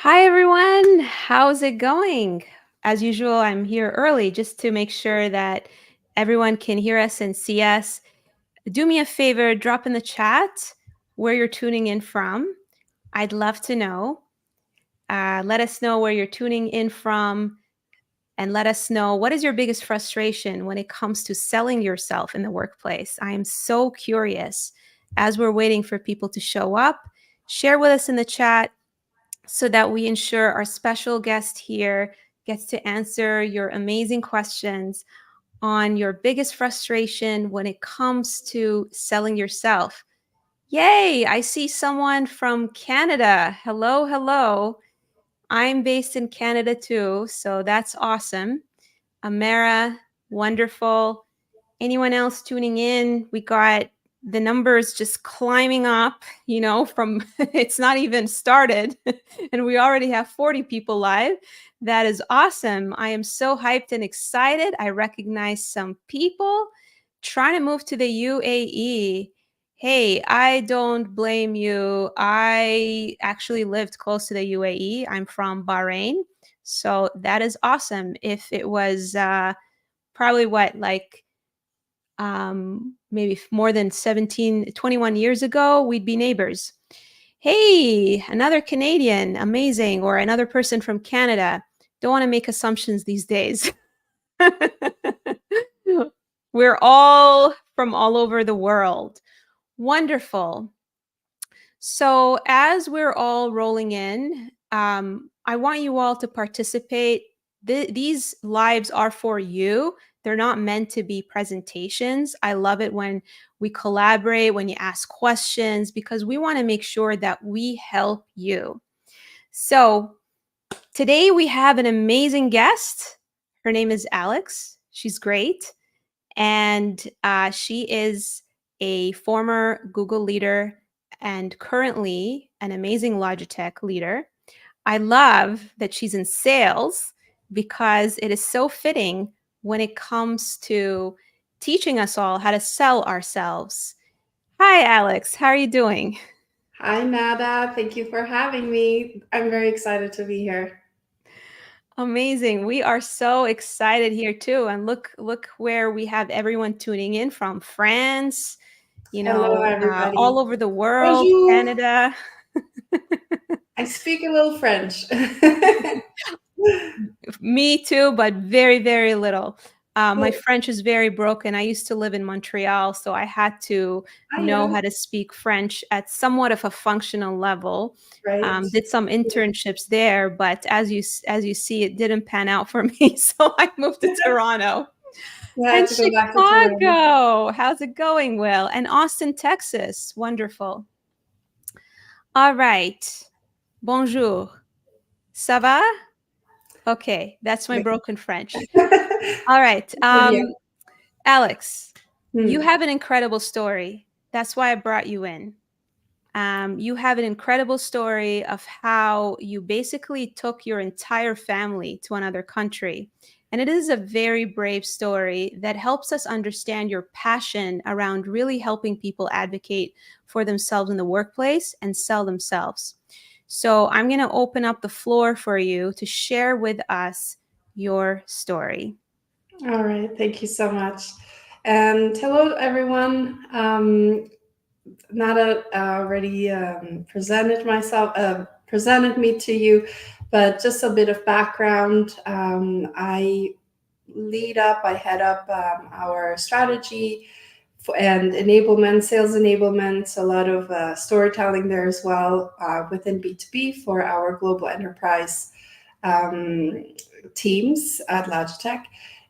Hi, everyone. How's it going? As usual, I'm here early just to make sure that everyone can hear us and see us. Do me a favor, drop in the chat where you're tuning in from. I'd love to know. Let us know where you're tuning in from and let us know what is your biggest frustration when it comes to selling yourself in the workplace. I am so curious as we're waiting for people to show up. Share with us in the chat so that we ensure our special guest here gets to answer your amazing questions on your biggest frustration when it comes to selling yourself. Yay, I see someone from Canada. Hello, hello. I'm based in Canada too, so that's awesome. Amara, wonderful. Anyone else tuning in? We got the numbers just climbing up, from it's not even started and we already have 40 people live. That is awesome. I am so hyped and excited. I recognize some people trying to move to the UAE. Hey, I don't blame you. I actually lived close to the UAE. I'm from Bahrain. So that is awesome. If it was probably maybe more than 21 years ago, we'd be neighbors. Hey, another Canadian, amazing, or another person from Canada. Don't want to make assumptions these days. We're all from all over the world. Wonderful. So as we're all rolling in, I want you all to participate. These lives are for you. They're not meant to be presentations. I love it when we collaborate, when you ask questions, because we want to make sure that we help you. So today we have an amazing guest. Her name is Alex. She's great. And she is a former Google leader and currently an amazing Logitech leader. I love that she's in sales because it is so fitting when it comes to teaching us all how to sell ourselves. Hi, Alex. How are you doing? Hi, Nada. Thank you for having me. I'm very excited to be here. Amazing. We are so excited here too. And look where we have everyone tuning in from. France, Hello, everybody. all over the world, Bonjour. Canada. I speak a little French. Me too, but very, very little. My French is very broken. I used to live in Montreal, so I had to know how to speak French at somewhat of a functional level. Right. Did some internships there, but as you see, it didn't pan out for me, so I moved to Toronto. Yeah, I had And to go back to Toronto. Chicago. How's it going, Will? And Austin, Texas. Wonderful. All right. Bonjour. Ça va? Okay, that's my broken French. All right. Yeah. Alex, you Hmm. have an incredible story. That's why I brought you in. You have an incredible story of how you basically took your entire family to another country. And it is a very brave story that helps us understand your passion around really helping people advocate for themselves in the workplace and sell themselves. So I'm going to open up the floor for you to share with us your story. All right. Thank you so much. And hello, everyone. Nada already presented me to you, but just a bit of background. I head up our strategy and enablement, sales enablement, a lot of storytelling there as well within B2B for our global enterprise um, teams at Logitech.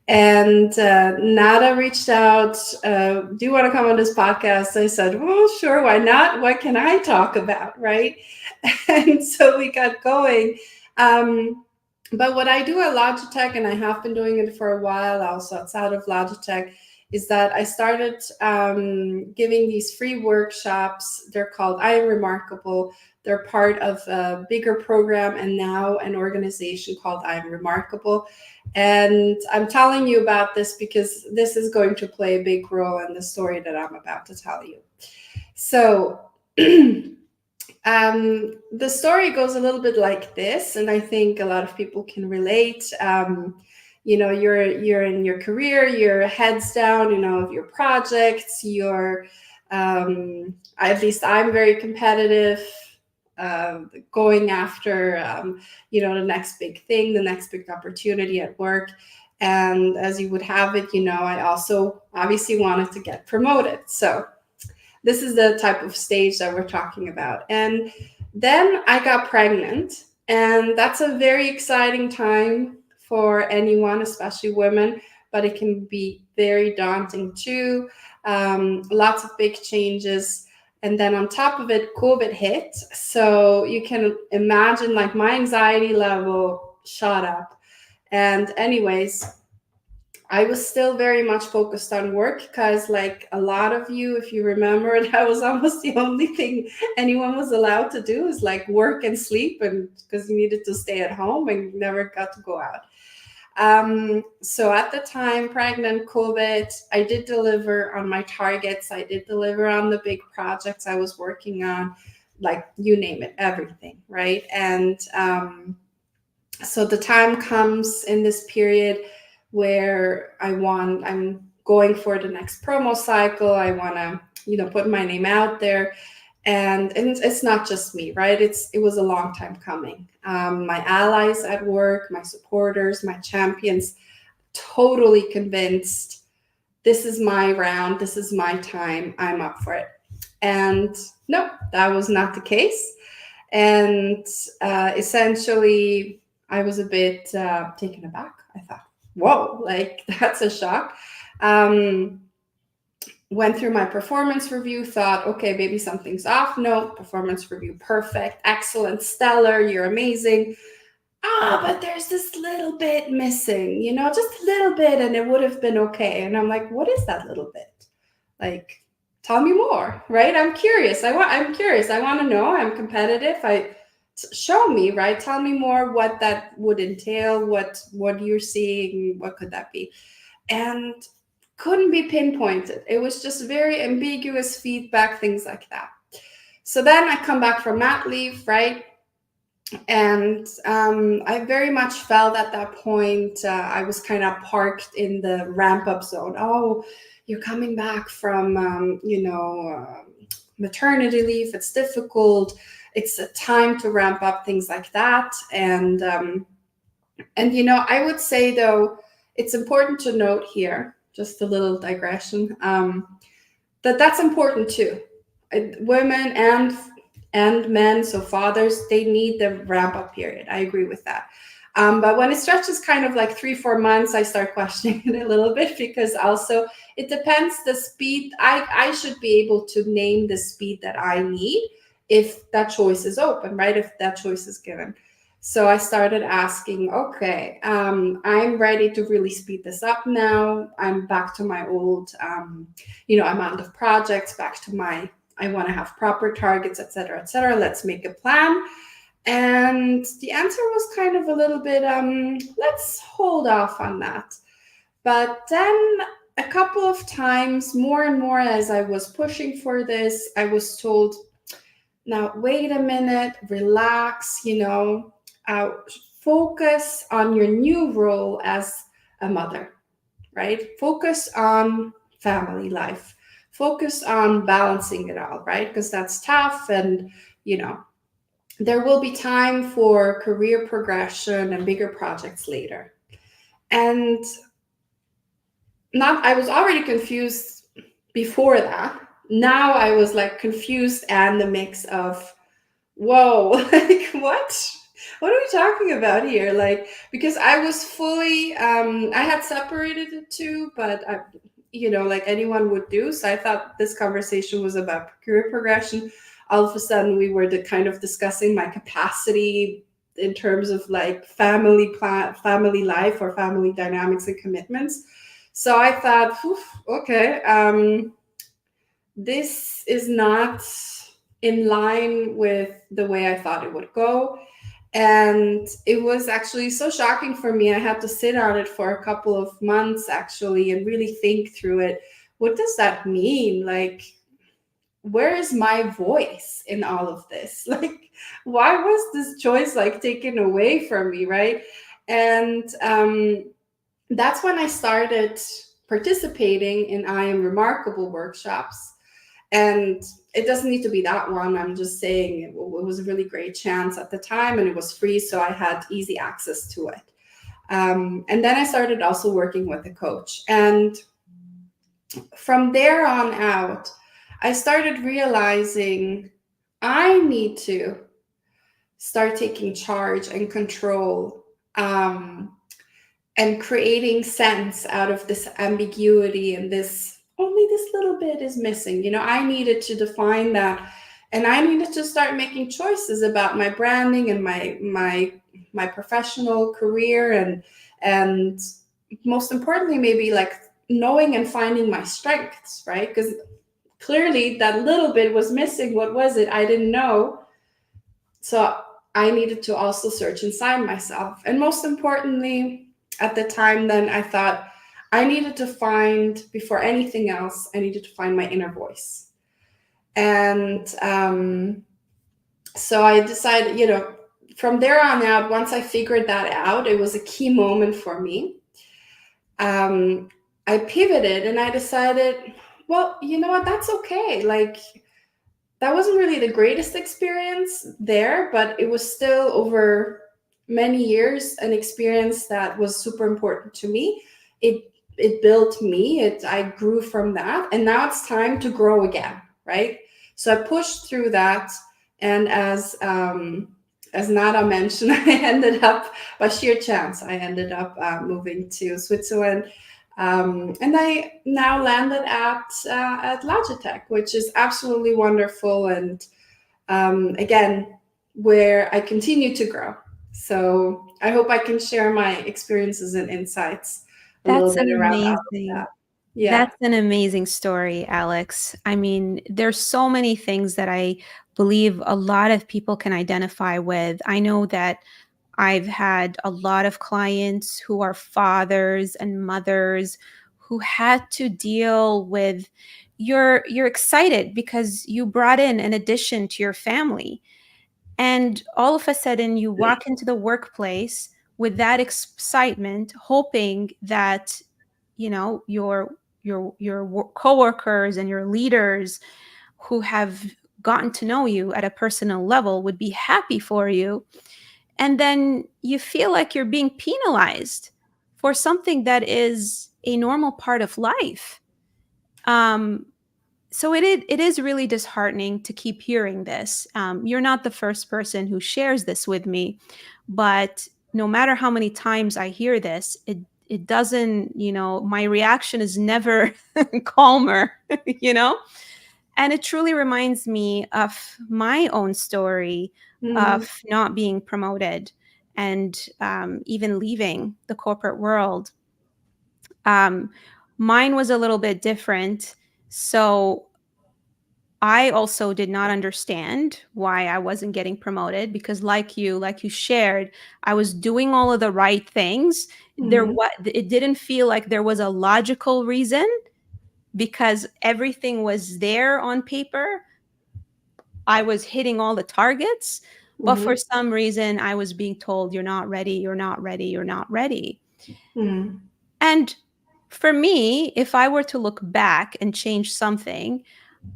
And Nada reached out, do you want to come on this podcast? I said, well, sure, why not? What can I talk about, right? And so we got going. But what I do at Logitech, and I have been doing it for a while also outside of Logitech, is that I started giving these free workshops. They're called I Am Remarkable. They're part of a bigger program and now an organization called I Am Remarkable. And I'm telling you about this because this is going to play a big role in the story that I'm about to tell you. So The story goes a little bit like this, and I think a lot of people can relate. You're in your career, your heads down, of your projects. At least I'm very competitive, going after the next big thing, the next big opportunity at work. And as you would have it, I also obviously wanted to get promoted. So this is the type of stage that we're talking about. And then I got pregnant, and that's a very exciting time for anyone, especially women, but it can be very daunting too. Lots of big changes. And then on top of it, COVID hit. So you can imagine, like, my anxiety level shot up. And, anyways, I was still very much focused on work because, like a lot of you, if you remember, that was almost the only thing anyone was allowed to do is like work and sleep, and because you needed to stay at home and you never got to go out. So at the time, pregnant, COVID, I did deliver on my targets. I did deliver on the big projects I was working on, like you name it, everything, right? And so the time comes in this period where I'm going for the next promo cycle. I want to, put my name out there. And it's not just me, right? It was a long time coming. My allies at work, my supporters, my champions, totally convinced this is my round, this is my time, I'm up for it. And no, that was not the case. And essentially, I was a bit taken aback. I thought, whoa, like that's a shock. Um, Went through my performance review, thought, okay, maybe something's off. No, performance review, perfect, excellent, stellar, you're amazing. But there's this little bit missing, just a little bit, and it would have been okay. And I'm like, what is that little bit? Like, tell me more, right? I'm curious. I'm curious. I want to know. I'm competitive. Show me, right? Tell me more what that would entail, what you're seeing, what could that be? And couldn't be pinpointed. It was just very ambiguous feedback, things like that. So then I come back from mat leave, right? And I very much felt at that point I was kind of parked in the ramp up zone. Oh, you're coming back from maternity leave. It's difficult. It's a time to ramp up, things like that. And I would say, though, it's important to note here, just a little digression, that's important too. Women and men, so fathers, they need the ramp up period. I agree with that. But when it stretches kind of like 3-4 months, I start questioning it a little bit, because also it depends the speed. I should be able to name the speed that I need if that choice is open, right? If that choice is given. So I started asking, okay, I'm ready to really speed this up now. I'm back to my old, amount of projects, back to I want to have proper targets, et cetera, et cetera. Let's make a plan. And the answer was kind of a little bit, let's hold off on that. But then a couple of times, more and more as I was pushing for this, I was told, now, wait a minute, relax, focus on your new role as a mother, right? Focus on family life. Focus on balancing it all, right? Because that's tough. And, there will be time for career progression and bigger projects later. And I was already confused before that. Now I was like confused and the mix of, whoa, like what are we talking about here? Like, because I was fully, I had separated the two, but like anyone would do. So I thought this conversation was about career progression. All of a sudden we were kind of discussing my capacity in terms of like family life or family dynamics and commitments. So I thought, okay, this is not in line with the way I thought it would go. And it was actually so shocking for me. I had to sit on it for a couple of months actually and really think through it. What does that mean? Like, where is my voice in all of this? Like, why was this choice like taken away from me, right? And that's when I started participating in I Am Remarkable workshops. And it doesn't need to be that one. I'm just saying it was a really great chance at the time, and it was free, so I had easy access to it. And then I started also working with a coach. And from there on out, I started realizing I need to start taking charge and control, and creating sense out of this ambiguity, and this only this little bit is missing. I needed to define that, and I needed to start making choices about my branding and my professional career, and most importantly, maybe like knowing and finding my strengths, right? Because clearly that little bit was missing. What was it? I didn't know. So I needed to also search inside myself. And most importantly, at the time, then I thought I needed to find, before anything else, I needed to find my inner voice. And so I decided, from there on out, once I figured that out, it was a key moment for me. Um, I pivoted and I decided, well, you know what, that's okay. Like, that wasn't really the greatest experience there, but it was still over many years an experience that was super important to me. It built me. I grew from that, and now it's time to grow again, right? So I pushed through that, and as Nada mentioned, I ended up, by sheer chance, I ended up moving to Switzerland, and I now landed at Logitech, which is absolutely wonderful, and again, where I continue to grow. So I hope I can share my experiences and insights a little That's bit an around all of amazing that. Yeah. That's an amazing story, Alex. I mean, there's so many things that I believe a lot of people can identify with. I know that I've had a lot of clients who are fathers and mothers who had to deal with you're excited because you brought in an addition to your family, and all of a sudden you walk into the workplace with that excitement, hoping that your coworkers and your leaders who have gotten to know you at a personal level would be happy for you, and then you feel like you're being penalized for something that is a normal part of life. um, so it is really disheartening to keep hearing this. You're not the first person who shares this with me, but no matter how many times I hear this, it doesn't, my reaction is never calmer, you know? And it truly reminds me of my own story Mm-hmm. of not being promoted and even leaving the corporate world. Um, Mine was a little bit different. So I also did not understand why I wasn't getting promoted because, like you shared, I was doing all of the right things. Mm-hmm. It didn't feel like there was a logical reason because everything was there on paper. I was hitting all the targets, but Mm-hmm. for some reason I was being told, you're not ready, you're not ready, you're not ready. Mm-hmm. And for me, if I were to look back and change something,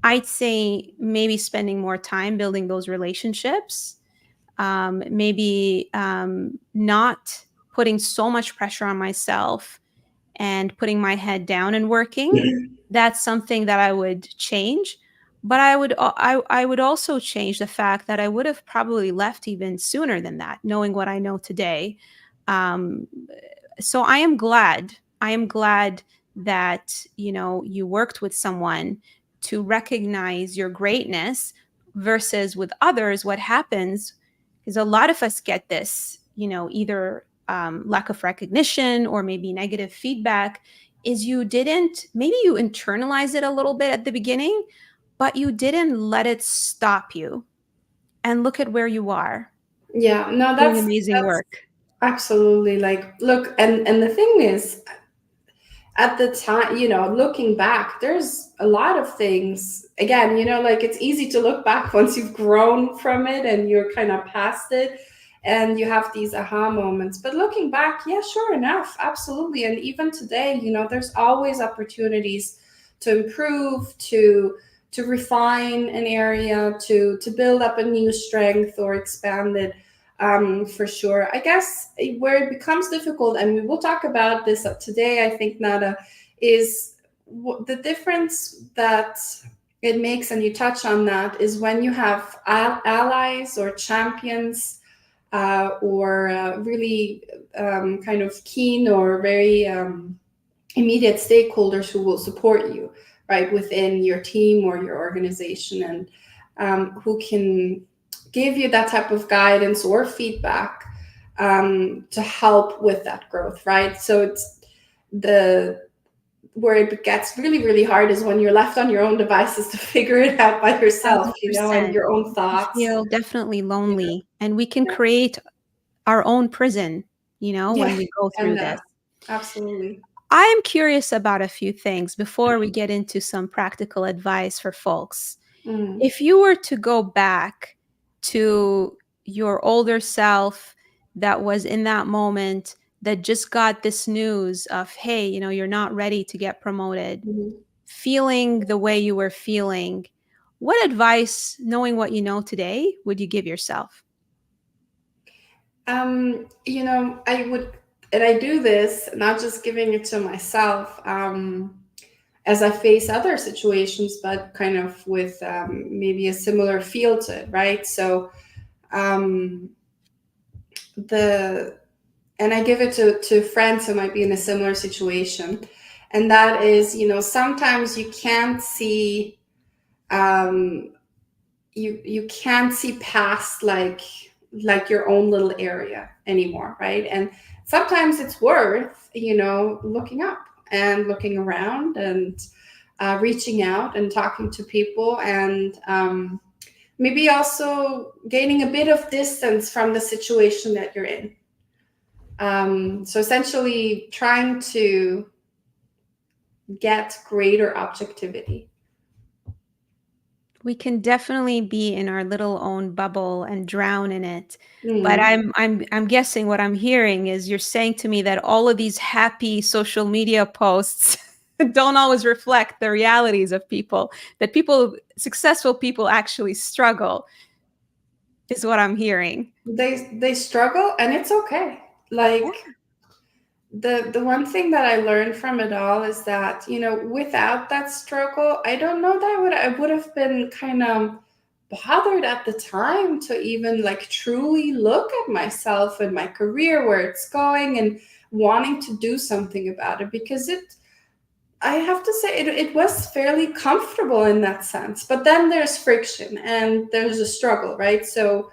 I'd say maybe spending more time building those relationships, maybe not putting so much pressure on myself and putting my head down and working. That's something that I would change. But I would also change the fact that I would have probably left even sooner than that, knowing what I know today. Um, so I am glad that you worked with someone to recognize your greatness versus with others. What happens is a lot of us get this, either lack of recognition or maybe negative feedback, is you didn't, maybe you internalize it a little bit at the beginning, but you didn't let it stop you. And look at where you are, Yeah. No, doing that's amazing that's work. absolutely, like, look, and the thing is, at the time, looking back, there's a lot of things. Again, like it's easy to look back once you've grown from it and you're kind of past it and you have these aha moments. But looking back, yeah, sure enough, absolutely. And even today, there's always opportunities to improve, to refine an area, to build up a new strength or expand it. For sure. I guess where it becomes difficult, and we will talk about this today, I think, Nada, is the difference that it makes, and you touch on that, is when you have allies or champions or really kind of keen or very immediate stakeholders who will support you, right, within your team or your organization, and who can give you that type of guidance or feedback to help with that growth, right? So it's the where it gets really, really hard is when you're left on your own devices to figure it out by yourself, and 100%. your own You thoughts. feel definitely You know? lonely, and we can Yeah, create our own prison, yeah, when we go through and this. absolutely. I'm curious about a few things before we get into some practical advice for folks. Mm, If you were to go back to your older self that was in that moment that just got this news of, hey, you're not ready to get promoted, mhm. feeling the way you were feeling, what advice, knowing what you know today, would you give yourself? I would, and I do this, not just giving it to myself, as I face other situations, but kind of with maybe a similar feel to it, right? So um, the and I give it to friends who might be in a similar situation, and that is, sometimes you can't see um, you can't see past like your own little area anymore, right? And sometimes it's worth looking up and looking around and reaching out and talking to people, and maybe also gaining a bit of distance from the situation that you're in. So essentially trying to get greater objectivity. We can definitely be in our little own bubble and drown in it. But Mm. I'm guessing what I'm hearing is you're saying to me that all of these happy social media posts don't always reflect the realities of people, that successful people actually struggle, is what I'm hearing. They struggle, and it's okay. Yeah. Like the one thing that I learned from it all is that, without that struggle, I don't know that I would have been kind of bothered at the time to even like truly look at myself and my career, where it's going, and wanting to do something about it, because I have to say it was fairly comfortable in that sense. But then there's friction and there's a struggle, right? So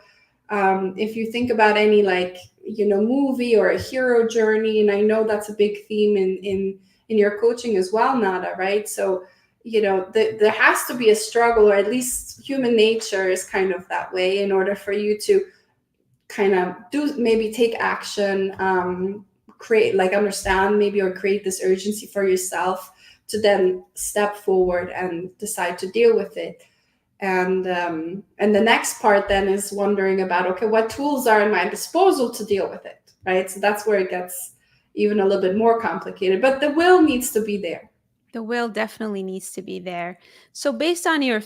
if you think about any like movie or a hero journey, and I know that's a big theme in your coaching as well, Nada, right? So there has to be a struggle, or at least human nature is kind of that way, in order for you to kind of do, maybe take action, create, like, understand maybe, or create this urgency for yourself to then step forward and decide to deal with it. And the next part then is wondering about, okay, what tools are in my disposal to deal with it, right? So that's where it gets even a little bit more complicated, but the will needs to be there. The will definitely needs to be there. So, based on your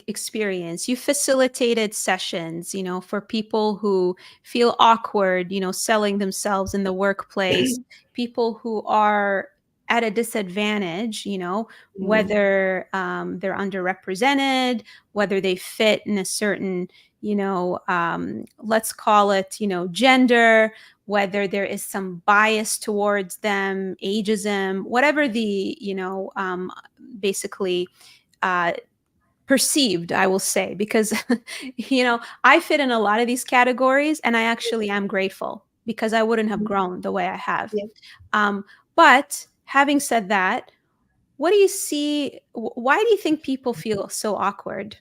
experience, you facilitated sessions, for people who feel awkward, selling themselves in the workplace, people who are at a disadvantage, Mm, whether they're underrepresented, whether they fit in a certain, let's call it, gender, whether there is some bias towards them, ageism, whatever the, basically uh, perceived, I will say, because, I fit in a lot of these categories and I actually am grateful because I wouldn't have grown the way I have. yeah. Um, but having said that, what do you see? Why do you think people feel so awkward?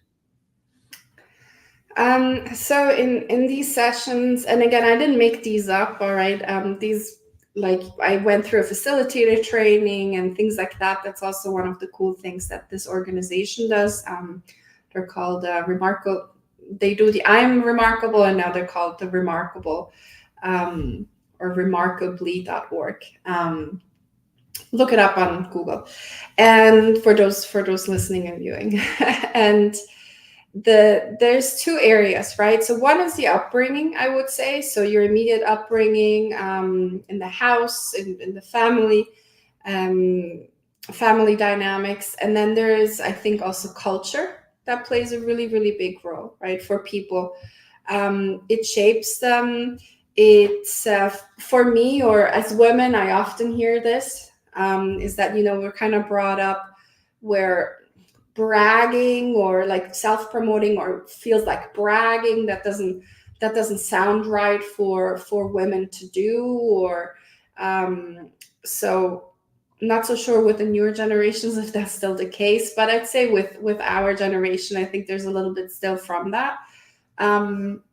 So in these sessions, and again, I didn't make these up. All right, these like I went through a facilitator training and things like that. That's also one of the cool things that this organization does. They're called Remarkable. They do the I Am Remarkable, and now they're called the Remarkable, um, or remarkably.org. Look it up on Google. And for those listening and viewing, and there's two areas, right? So one is the upbringing, I would say. So your immediate upbringing, in the house, in the family, um, family dynamics, and then there is, I think, also culture that plays a really really big role, right, for people. It shapes them. It's for me, or as women, I often hear this, is that, we're kind of brought up where bragging or like self-promoting or feels like bragging, that doesn't sound right for women to do, or so not so sure with the newer generations if that's still the case, but I'd say with our generation, I think there's a little bit still from that. um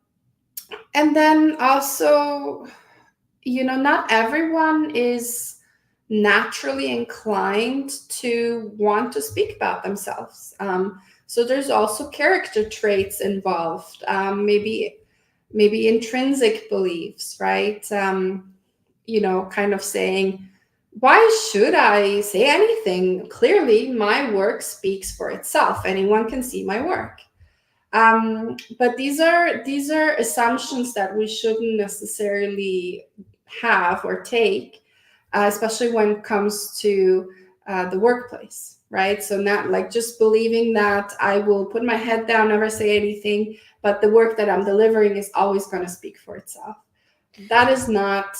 and then also, not everyone is naturally inclined to want to speak about themselves. So there's also character traits involved, maybe intrinsic beliefs, right? Kind of saying, why should I say anything? Clearly, my work speaks for itself. Anyone can see my work. But these are assumptions that we shouldn't necessarily have or take, especially when it comes to the workplace, right? So not like just believing that I will put my head down, never say anything, but the work that I'm delivering is always going to speak for itself. That is not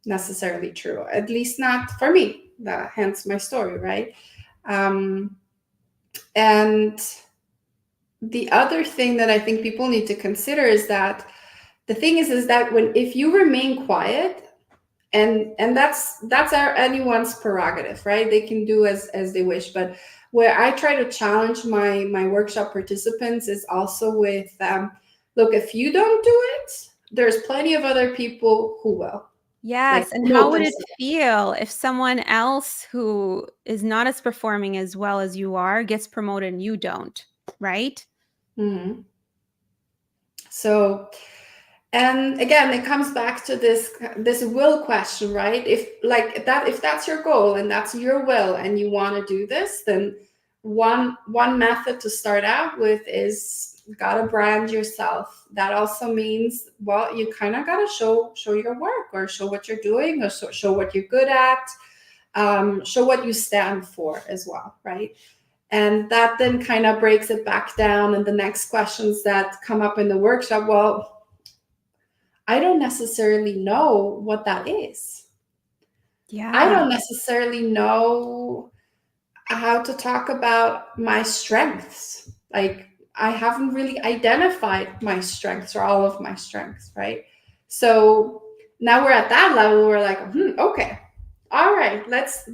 necessarily true, at least not for me. That hence my story, right? Um, and the other thing that I think people need to consider is that the thing is that when if you remain quiet, and that's anyone's prerogative, right? They can do as they wish, but where I try to challenge my workshop participants is also with, look, if you don't do it, there's plenty of other people who will. Like, Yes, and how note would it this. feel if someone else who is not as performing as well as you are gets promoted and you don't, right? Mhm. So, and again, it comes back to this will question, right? If that's your goal and that's your will and you want to do this, then one method to start out with is gotta brand yourself. That also means, well, you kind of gotta show your work, or show what you're doing, or show what you're good at, show what you stand for as well, right? And that then kind of breaks it back down. And the next questions that come up in the workshop, well, I don't necessarily know what that is. I Yeah. don't necessarily know how to talk about my strengths. Like, I haven't really identified my strengths or all of my strengths, right? So now we're at that level. We're like, okay, all right, let's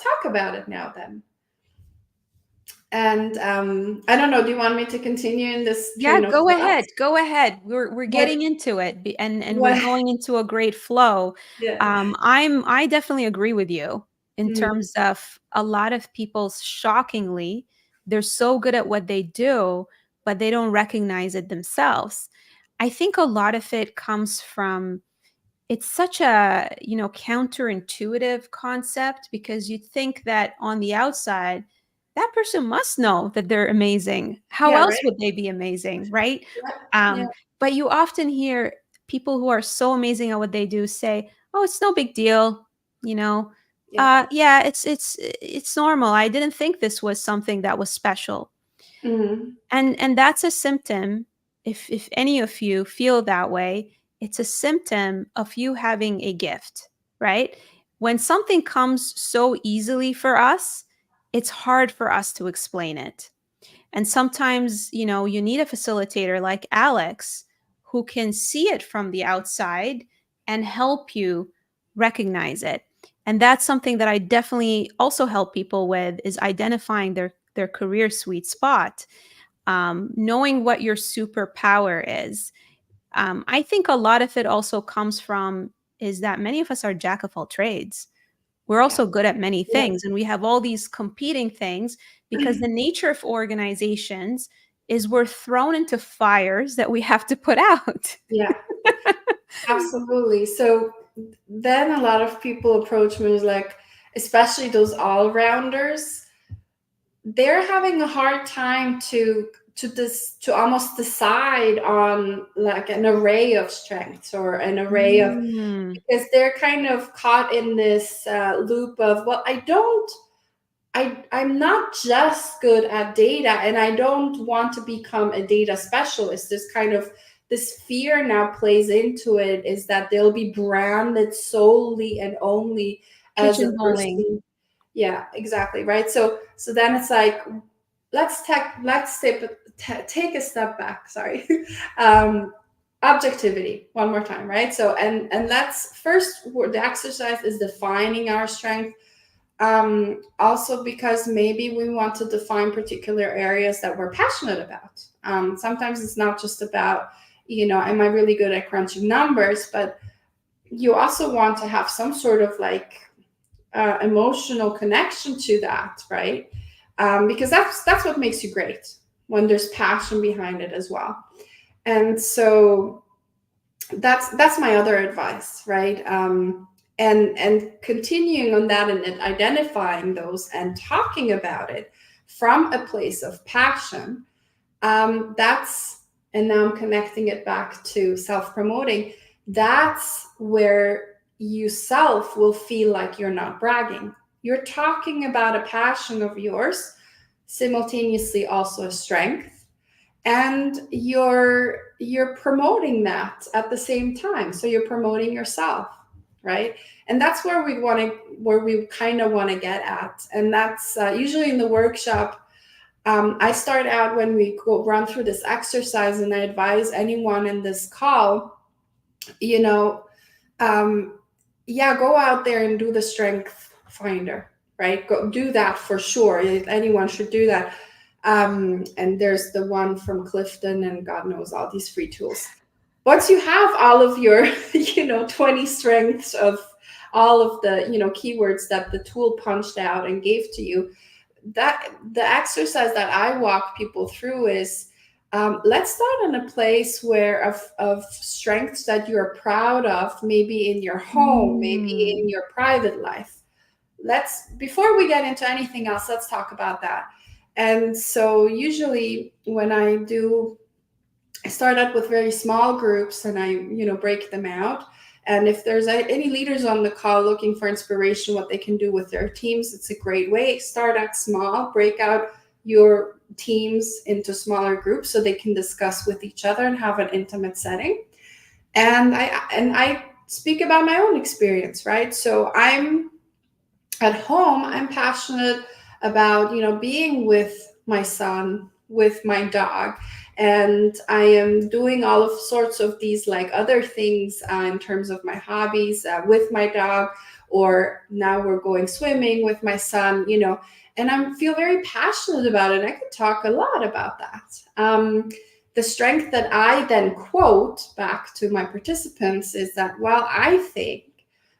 talk about it now then. And I don't know. Do you want me to continue in this Yeah, train of go thought? ahead. Go ahead. We're What? getting into it and we're What? going into a great flow. Yeah. I definitely agree with you in Mm, terms of a lot of people shockingly, they're so good at what they do, but they don't recognize it themselves. I think a lot of it comes from it's such a counterintuitive concept because you think that on the outside that person must know that they're amazing. How yeah. else Right. would they be amazing, right? Yeah. Yeah. But you often hear people who are so amazing at what they do say, oh, it's no big deal, you know. Yeah. Yeah, it's normal. I didn't think this was something that was special. Mm, And that's a symptom. If any of you feel that way, it's a symptom of you having a gift, right? When something comes so easily for us, it's hard for us to explain it. And sometimes, you need a facilitator like Alex who can see it from the outside and help you recognize it. And that's something that I definitely also help people with is identifying their career sweet spot, knowing what your superpower is. I think a lot of it also comes from is that many of us are jack of all trades. We're Yeah. also good at many Yeah. things, and we have all these competing things because the nature of organizations is we're thrown into fires that we have to put out. Yeah. Absolutely. So then a lot of people approach me as like, especially those all rounders, they're having a hard time to almost decide on like an array of strengths or an array of, Mm, because they're kind of caught in this loop of, well, I'm not just good at data and I don't want to become a data specialist. This kind of, this fear now plays into it, is that they'll be branded solely and only as a pigeonholing. person. Yeah, exactly. Right. So then it's like, take a step back. Sorry. um, Objectivity one more time, right? So and let's first, the exercise is defining our strength. Also because maybe we want to define particular areas that we're passionate about. Sometimes it's not just about, am I really good at crunching numbers, but you also want to have some sort of like emotional connection to that, right? Because that's what makes you great, when there's passion behind it as well. And so that's my other advice, right? And continuing on that and identifying those and talking about it from a place of passion. That's, and now I'm connecting it back to self promoting. That's where you self will feel like you're not bragging. You're talking about a passion of yours, simultaneously also a strength, and you're promoting that at the same time, so you're promoting yourself, right? And that's where we kind of want to get at. And that's usually in the workshop. I start out when we go run through this exercise, and I advise anyone in this call, you know um, yeah, go out there and do the strength finder, right? Go do that for sure. Anyone should do that. And there's the one from Clifton, and God knows all these free tools. Once you have all of your, 20 strengths of all of the, keywords that the tool punched out and gave to you, that the exercise that I walk people through is, let's start in a place where of strengths that you're proud of, maybe in your home, maybe in Mm. your private life. Let's, before we get into anything else, let's talk about that. And so usually when I start out with very small groups, and I, break them out. And if there's any leaders on the call looking for inspiration, what they can do with their teams, it's a great way. Start out small, break out your teams into smaller groups so they can discuss with each other and have an intimate setting. And I speak about my own experience, right? So I'm at home, I'm passionate about, being with my son, with my dog. And I am doing all of sorts of these like other things in terms of my hobbies with my dog, or now we're going swimming with my son, and I feel very passionate about it. I could talk a lot about that. The strength that I then quote back to my participants is that, well, I think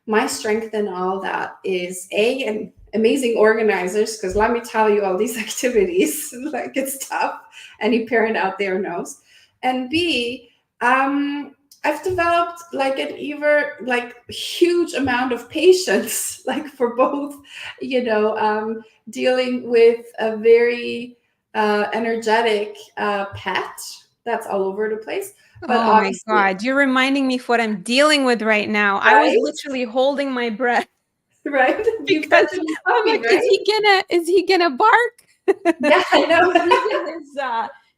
my strength in all that is and amazing organizers, because let me tell you, all these activities, like, it's tough. Any parent out there knows. And B, I've developed like an ever like huge amount of patience, like for both, dealing with a very energetic pet that's all over the place, but Oh my obviously, God, you're reminding me of what I'm dealing with right now. I was right, literally holding my breath right. You've got because the new I'm puppy, like, right? is he gonna bark? Yeah, I know. He's in his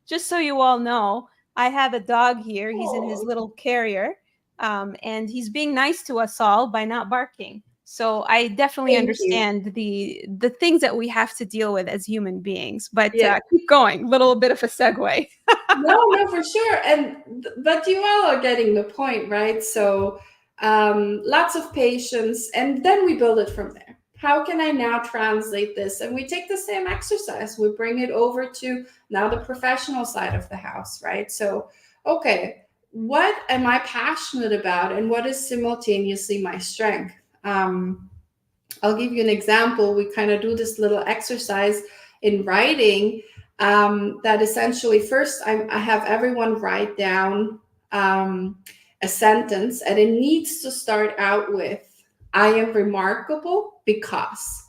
just so you all know, I have a dog here. He's in his Oh, little carrier. And he's being nice to us all by not barking. So I definitely thank you. understand the things that we have to deal with as human beings. But Yeah. keep going. Little bit of a segue. No, no, for sure. But you all are getting the point, right? So, lots of patience, and then we build it from there. How can I now translate this? And we take the same exercise, we bring it over to now the professional side of the house, right? So, okay. what am I passionate about and what is simultaneously my strength? I'll give you an example. We kind of do this little exercise in writing, that essentially first I have everyone write down um, a sentence, and it needs to start out with, I am remarkable because,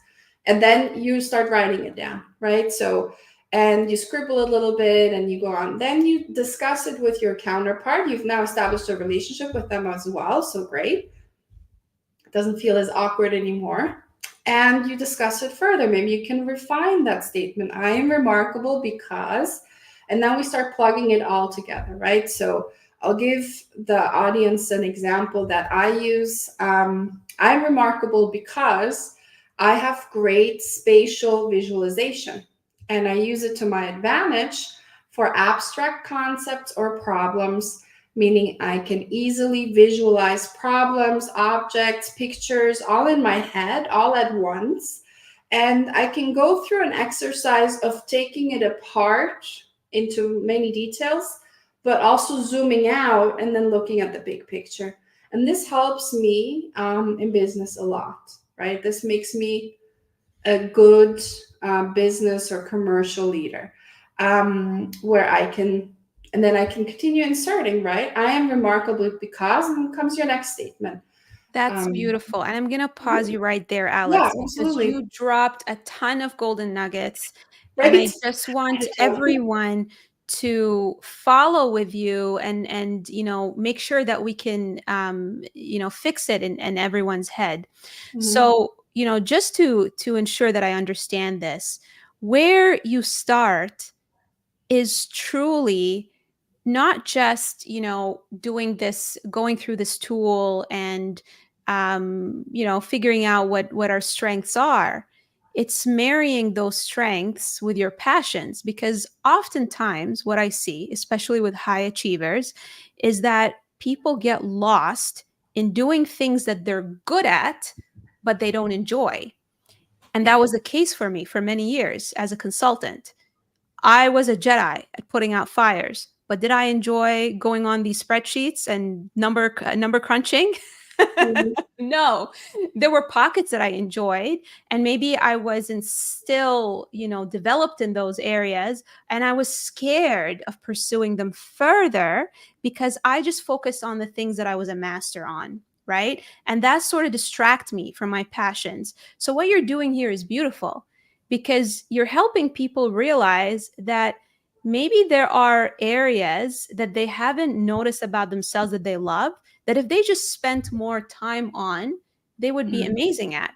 and then you start writing it down, right? So, and you scribble a little bit and you go on. Then you discuss it with your counterpart. You've now established a relationship with them as well. So great. It doesn't feel as awkward anymore. And you discuss it further. Maybe you can refine that statement. I am remarkable because, and now we start plugging it all together, right? So I'll give the audience an example that I use. I'm remarkable because I have great spatial visualization, and I use it to my advantage for abstract concepts or problems, meaning I can easily visualize problems, objects, pictures, all in my head, all at once. And I can go through an exercise of taking it apart into many details, but also zooming out and then looking at the big picture. And this helps me in business a lot, right? This makes me a good business or commercial leader, where I can, and then I can continue inserting, right? I am remarkable because, and then comes your next statement. That's Um, beautiful. And I'm going to pause you right there, yeah, Alex, because absolutely. you dropped a ton of golden nuggets. And I Right. just I want do. everyone to follow with you and make sure that we can fix it in everyone's head. Mhm. So, just to ensure that I understand this, where you start is truly not just doing this, going through this tool and figuring out what our strengths are. It's marrying those strengths with your passions, because oftentimes what I see, especially with high achievers, is that people get lost in doing things that they're good at but they don't enjoy. And Yeah. that was the case for me for many years as a consultant. I was a Jedi at putting out fires, but did I enjoy going on these spreadsheets and number crunching? Mhm. No. There were pockets that I enjoyed, and maybe I wasn't still, developed in those areas, and I was scared of pursuing them further because I just focused on the things that I was a master on, right? And that sort of distract me from my passions. So what you're doing here is beautiful, because you're helping people realize that maybe there are areas that they haven't noticed about themselves that they love, that if they just spent more time on, they would be Mhm. amazing at.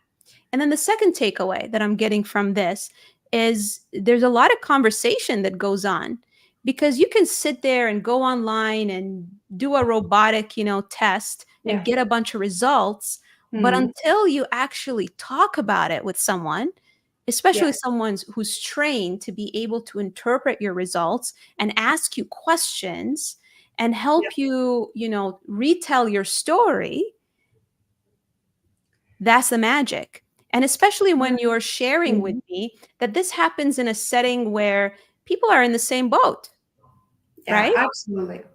And then the second takeaway that I'm getting from this is there's a lot of conversation that goes on, because you can sit there and go online and do a robotic, test and Yeah. get a bunch of results. But Mhm. until you actually talk about it with someone, Yeah. especially someone who's trained to be able to interpret your results and ask you questions and Yeah. help you, retell your story, that's the magic. And especially when you're sharing with Mhm. me that this happens in a setting where people are in the same boat, Yeah, right? absolutely. But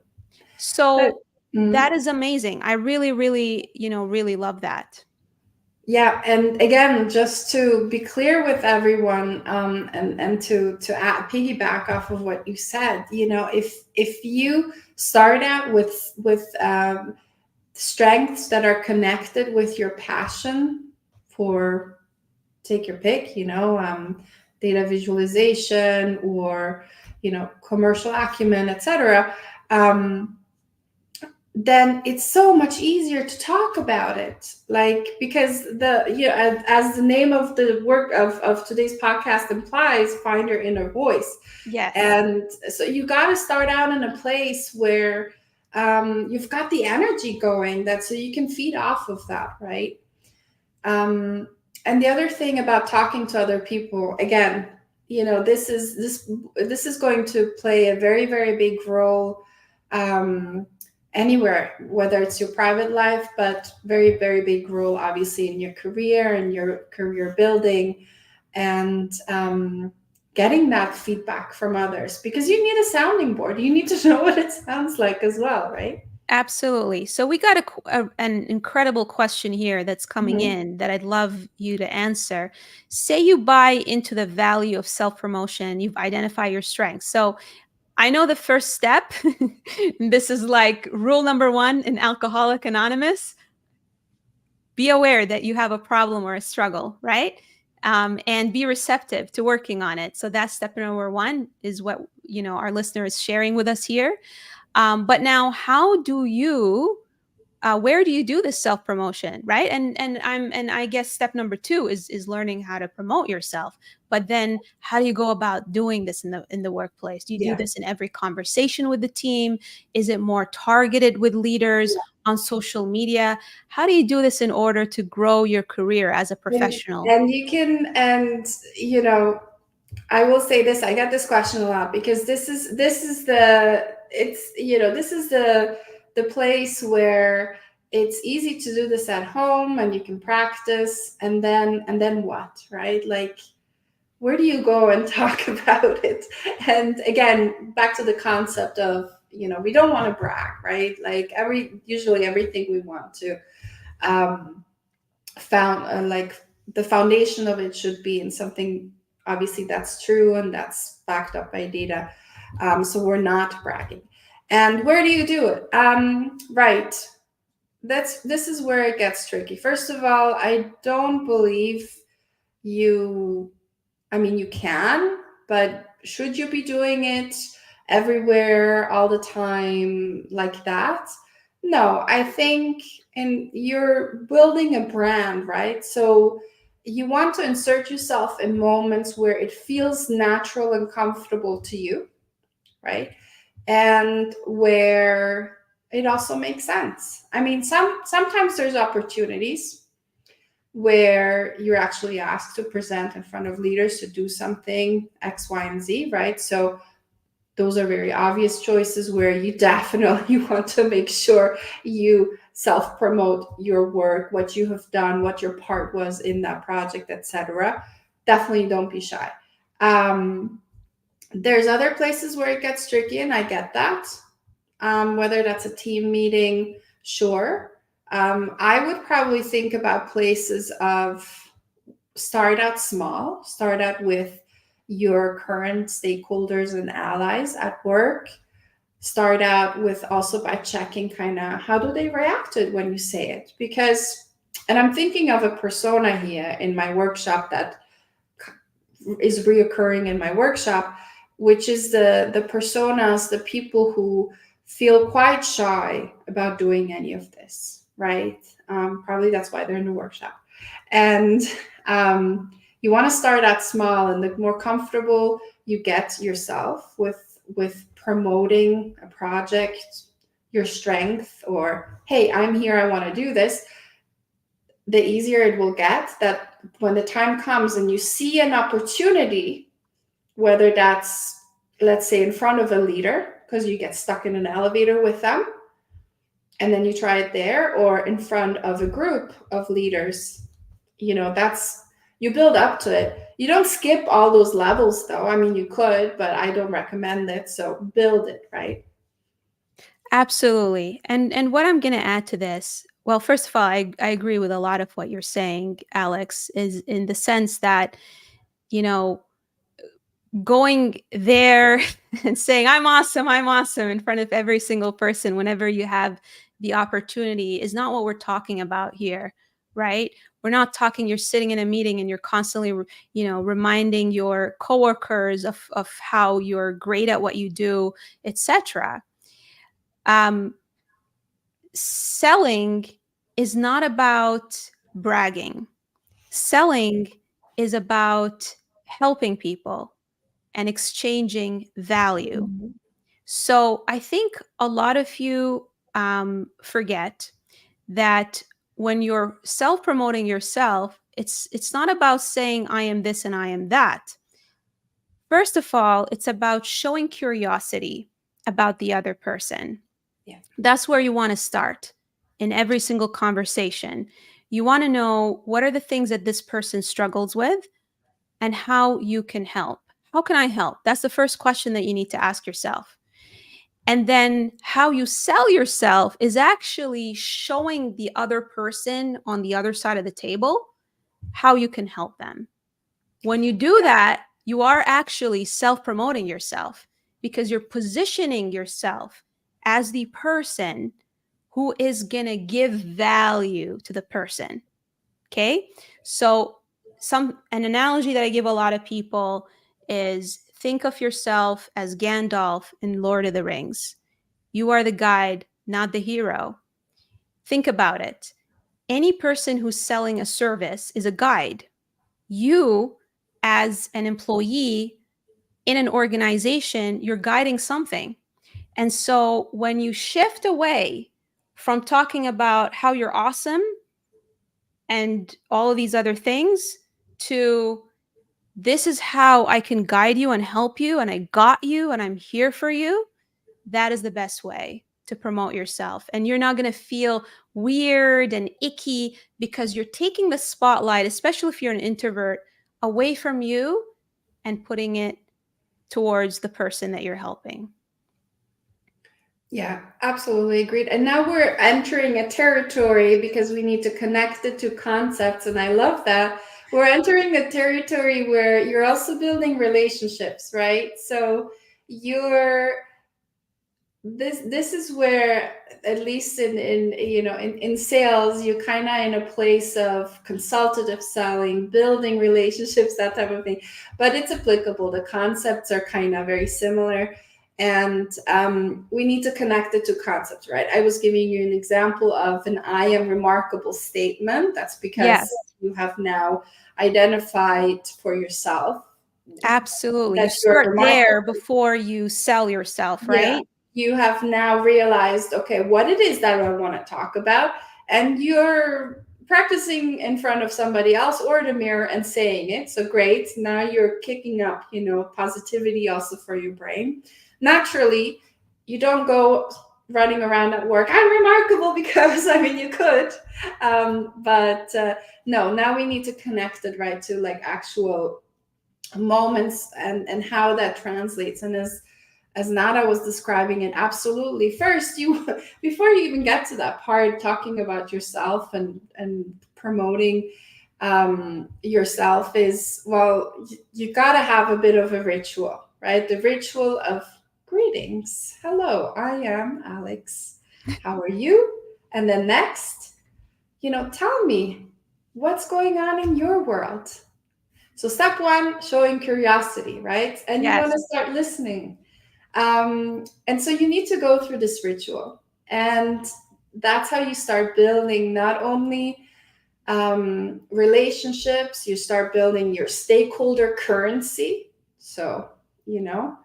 So mhm. that is amazing. I really, really, really love that. Yeah, and again, just to be clear with everyone, and to piggyback off of what you said, if you start out with strengths that are connected with your passion for, take your pick, data visualization or commercial acumen, etc. Um, then it's so much easier to talk about it, like, because as the name of the work of today's podcast implies, find your inner voice. Yes. And so you got to start out in a place where you've got the energy going, that so you can feed off of that, right? um, and the other thing about talking to other people, again, this is going to play a very, very big role, um, anywhere, whether it's your private life, but very, very big role, obviously, in your career and your career building, and getting that feedback from others, because you need a sounding board. You need to know what it sounds like as well, right? Absolutely. So we got an incredible question here that's coming Mhm. in that I'd love you to answer. Say you buy into the value of self promotion, you've identified your strengths. So I know the first step, this is like rule number one in Alcoholic Anonymous, be aware that you have a problem or a struggle, right? And be receptive to working on it. So that's step number one, is what our listener is sharing with us here. But now, how do you where do you do this self promotion, right? And I guess step number two is learning how to promote yourself. But then how do you go about doing this in the workplace? Do you do Yeah. this in every conversation with the team? Is it more targeted with leaders on social media? How do you do this in order to grow your career as a professional? And you can, and you know, I will say this, I get this question a lot because this is the it's this is the place where it's easy to do this at home and you can practice, and then what, right? Like, where do you go and talk about it? And again, back to the concept of, we don't want to brag, right? Like, usually everything we want to um found like the foundation of it should be in something obviously that's true and that's backed up by data. So we're not bragging. And where do you do it? Right. This is where it gets tricky. First of all, I don't believe you I mean, you can, but should you be doing it everywhere all the time like that? No, I think, and you're building a brand, right? So you want to insert yourself in moments where it feels natural and comfortable to you, right? And where it also makes sense. I mean, sometimes there's opportunities where you're actually asked to present in front of leaders to do something X, Y, and Z, right? So those are very obvious choices where you definitely want to make sure you self promote your work, what you have done, what your part was in that project, etc. Definitely don't be shy. Um, there's other places where it gets tricky, and I get that. Whether that's a team meeting, sure. I would probably think about places of start out small, start out with your current stakeholders and allies at work. Start out with also by checking kind of how do they react to it when you say it. Because, and I'm thinking of a persona here in my workshop that is reoccurring in my workshop, which is the personas, the people who feel quite shy about doing any of this, right? Probably that's why they're in the workshop. And you want to start out small, and the more comfortable you get yourself with promoting a project, your strength, or hey, I'm here, I want to do this, the easier it will get. That when the time comes and you see an opportunity, whether that's, let's say, in front of a leader because you get stuck in an elevator with them and then you try it there, or in front of a group of leaders, that's, you build up to it. You don't skip all those levels though. I mean, you could, but I don't recommend it. So build it, right? Absolutely. And what I'm going to add to this, well, first of all, I agree with a lot of what you're saying, Alex, is in the sense that, you know, going there and saying, I'm awesome in front of every single person whenever you have the opportunity is not what we're talking about here, right? We're not talking, you're sitting in a meeting and you're constantly, reminding your coworkers of how you're great at what you do, etc. Um, Selling is not about bragging. Selling is about helping people and exchanging value. Mhm. So I think a lot of you forget that when you're self promoting yourself, it's not about saying I am this and I am that. First of all, it's about showing curiosity about the other person. Yeah. That's where you want to start in every single conversation. You want to know what are the things that this person struggles with and how you can help. How can I help? That's the first question that you need to ask yourself. And then how you sell yourself is actually showing the other person on the other side of the table how you can help them. When you do that, you are actually self promoting yourself because you're positioning yourself as the person who is going to give value to the person. Okay. So, an analogy that I give a lot of people is think of yourself as Gandalf in Lord of the Rings. You are the guide, not the hero. Think about it. Any person who's selling a service is a guide. You, as an employee in an organization, you're guiding something. And so when you shift away from talking about how you're awesome and all of these other things to this is how I can guide you and help you, and I got you, and I'm here for you, that is the best way to promote yourself. And you're not going to feel weird and icky because you're taking the spotlight, especially if you're an introvert, away from you and putting it towards the person that you're helping. Yeah, absolutely agreed. And now we're entering a territory because we need to connect it to concepts. And I love that. We're entering a territory where you're also building relationships, right? So you're this is where, at least in in sales, you're kind of in a place of consultative selling, building relationships, that type of thing, but it's applicable. The concepts are kind of very similar, and we need to connect it to concepts, right? I was giving you an example of an I am remarkable statement. That's because Yes, you have now identified for yourself absolutely. You that you're start remarkable. there before you sell yourself, Yeah, right? you have now realized, okay, what it is that I want to talk about, and you're practicing in front of somebody else or the mirror and saying it. So great. Now you're kicking up, positivity also for your brain. Naturally, you don't go running around at work, I'm remarkable, because I mean, you could. But no, now we need to connect it right to like actual moments, and how that translates. And as Nada was describing it, absolutely. First, you before you even get to that part, talking about yourself and promoting yourself is, well, you got to have a bit of a ritual, right? The ritual of greetings. Hello, I am Alex. How are you? And then next, tell me what's going on in your world. So step one, showing curiosity, right? And you want Yes. to start listening. And so you need to go through this ritual. And that's how you start building not only relationships, you start building your stakeholder currency. So, you know,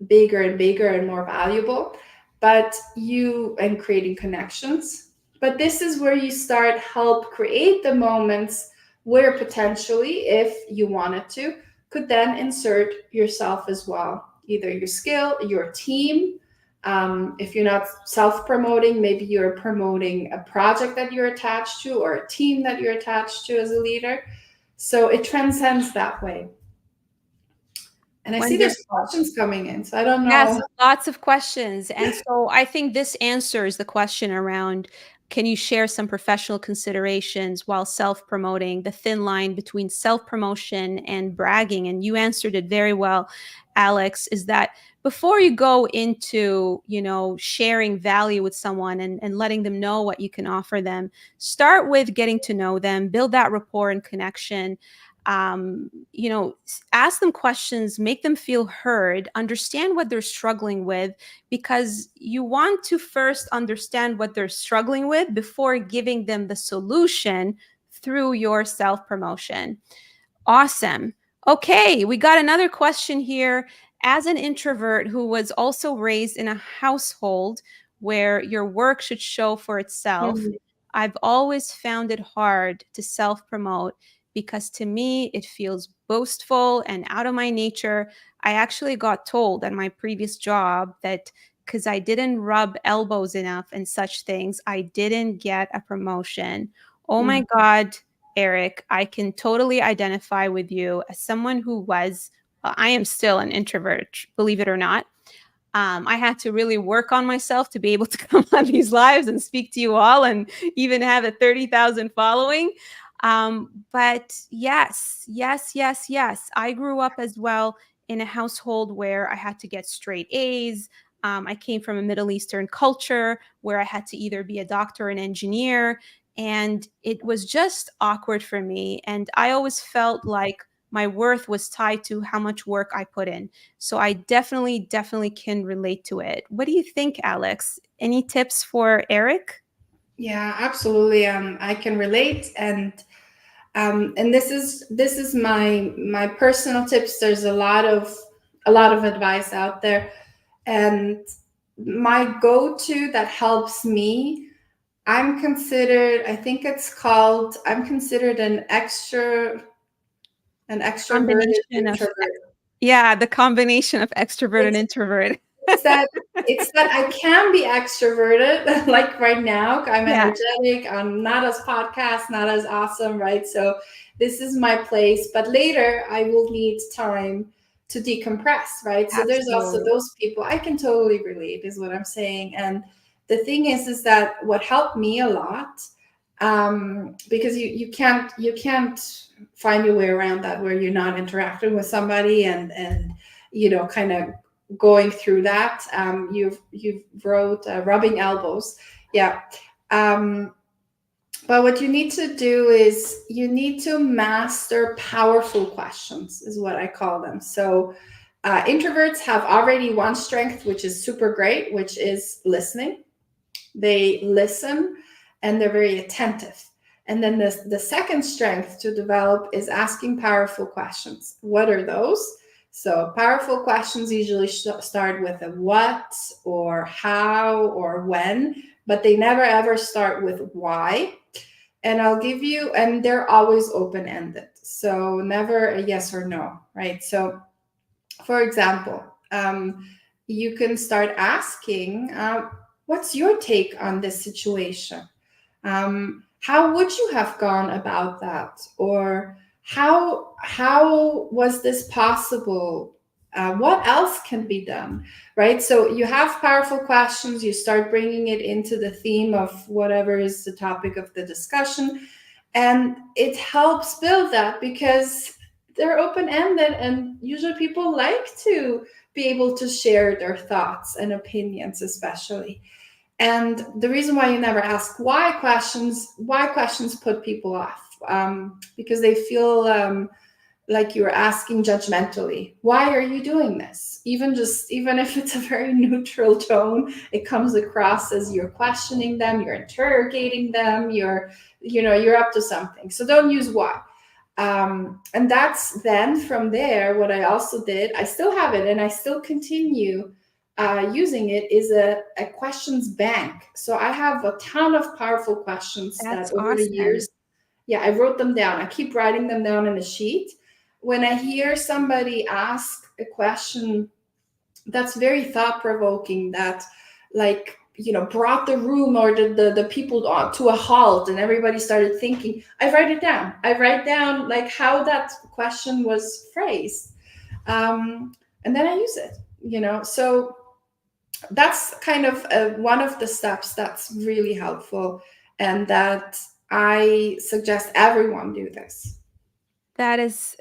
bigger and bigger and more valuable, but and creating connections. But this is where you start help create the moments where potentially, if you wanted to, could then insert yourself as well, either your skill, your team. If you're not self-promoting, maybe you're promoting a project that you're attached to or a team that you're attached to as a leader. So it transcends that way. And I see there's Wonderful. questions coming in, so I don't Yes, know. lots of questions. And so I think this answers the question around can you share some professional considerations while self promoting, the thin line between self promotion and bragging? And you answered it very well, Alex, is that before you go into, sharing value with someone and letting them know what you can offer them, start with getting to know them, build that rapport and connection. Ask them questions, make them feel heard, understand what they're struggling with, because you want to first understand what they're struggling with before giving them the solution through your self promotion. Awesome. Okay, we got another question here. As an introvert who was also raised in a household where your work should show for itself, Mhm. I've always found it hard to self promote because to me it feels boastful and out of my nature. I actually got told at my previous job that because I didn't rub elbows enough and such things, I didn't get a promotion. Oh my Mhm. God, Eric, I can totally identify with you as someone who was, I am still an introvert, believe it or not. I had to really work on myself to be able to come on these lives and speak to you all and even have a 30,000 following. But yes, yes, yes, yes. I grew up as well in a household where I had to get straight A's. I came from a Middle Eastern culture where I had to either be a doctor or an engineer. And it was just awkward for me. And I always felt like my worth was tied to how much work I put in. So I definitely, definitely can relate to it. What do you think, Alex? Any tips for Eric? Yeah, absolutely. I can relate, and this is my personal tips. There's a lot of advice out there, and my go-to that helps me. I think it's called. I'm considered an extroverted Combination of, introvert. yeah, the combination of extrovert and It's introvert. It's that it's that I can be extroverted, like right now. I'm Yeah, energetic. I'm not as podcast, not as awesome, right? So this is my place. But later, I will need time to decompress, right? So there's also absolutely. those people. I can totally relate, is what I'm saying. And the thing is that what helped me a lot, because you can't find your way around that where you're not interacting with somebody and kind of going through that. You've wrote rubbing elbows, yeah. Um, but what you need to do is you need to master powerful questions, is what I call them. So introverts have already one strength, which is super great, which is listening. They listen and they're very attentive. And then the second strength to develop is asking powerful questions. What are those? So, powerful questions usually start with a what or how or when, but they never ever start with why. And and they're always open ended. So, never a yes or no, right? So, for example, you can start asking, what's your take on this situation? How would you have gone about that? Or how was this possible? What else can be done? Right? So you have powerful questions, you start bringing it into the theme of whatever is the topic of the discussion, and it helps build that because they're open ended, and usually people like to be able to share their thoughts and opinions, especially. And the reason why you never ask why questions put people off, because they feel like you're asking judgmentally. Why are you doing this? Even if it's a very neutral tone, it comes across as you're questioning them, you're interrogating them, you're up to something. So don't use why. And that's then from there. What I also did, I still have it, and I still continue using it, is a questions bank. So I have a ton of powerful questions that That's over the awesome. years, yeah, I wrote them down. I keep writing them down in a sheet. When I hear somebody ask a question that's very thought provoking, that, like, brought the room or the people to a halt, and everybody started thinking, I write down like how that question was phrased, and then I use it. So that's kind of one of the steps that's really helpful, and that I suggest everyone do this. That is,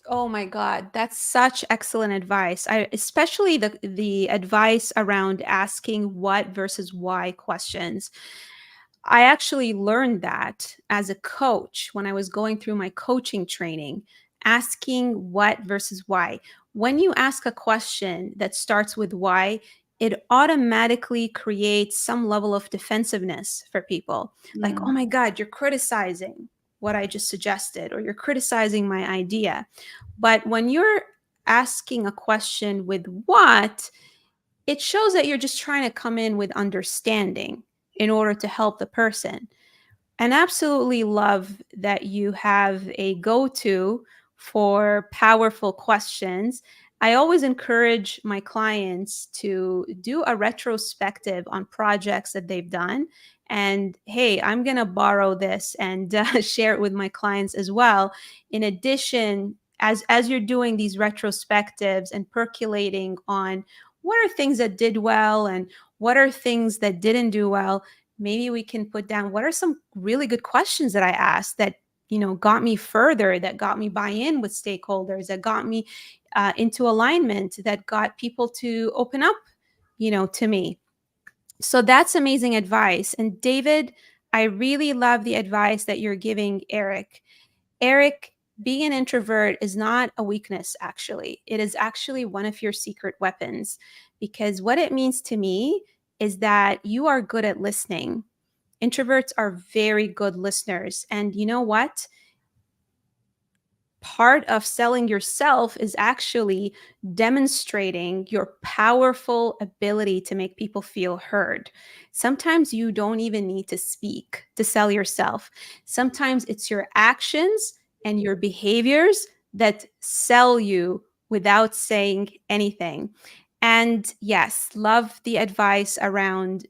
oh my God, that's such excellent advice. I especially the advice around asking what versus why questions. I actually learned that as a coach when I was going through my coaching training, asking what versus why. When you ask a question that starts with why, it automatically creates some level of defensiveness for people. Like, oh Mm. my God, you're criticizing what I just suggested, or you're criticizing my idea. But when you're asking a question with what, it shows that you're just trying to come in with understanding in order to help the person. And absolutely love that you have a go to for powerful questions. I always encourage my clients to do a retrospective on projects that they've done. And hey, I'm going to borrow this and share it with my clients as well. In addition, as you're doing these retrospectives and percolating on what are things that did well and what are things that didn't do well. Maybe we can put down what are some really good questions that I asked that, got me further, that got me buy-in with stakeholders, that got me into alignment, that got people to open up, to me. So that's amazing advice. And David, I really love the advice that you're giving Eric. Eric, being an introvert is not a weakness, actually. It is actually one of your secret weapons, because what it means to me is that you are good at listening. Introverts are very good listeners. And you know what? Part of selling yourself is actually demonstrating your powerful ability to make people feel heard. Sometimes you don't even need to speak to sell yourself. Sometimes it's your actions and your behaviors that sell you without saying anything. And yes, love the advice around,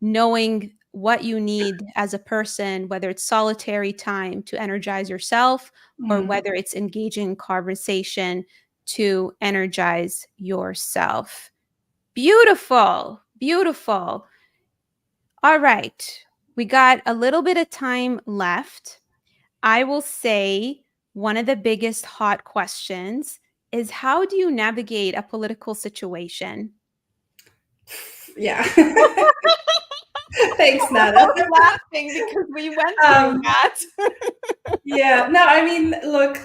knowing what you need as a person, whether it's solitary time to energize yourself or Mm. whether it's engaging in conversation to energize yourself. Beautiful, beautiful. All right, we got a little bit of time left. I will say one of the biggest hot questions is, how do you navigate a political situation? Yeah. Thanks, We're Nada. both laughing because we went through Um, that. yeah, no, I mean, look,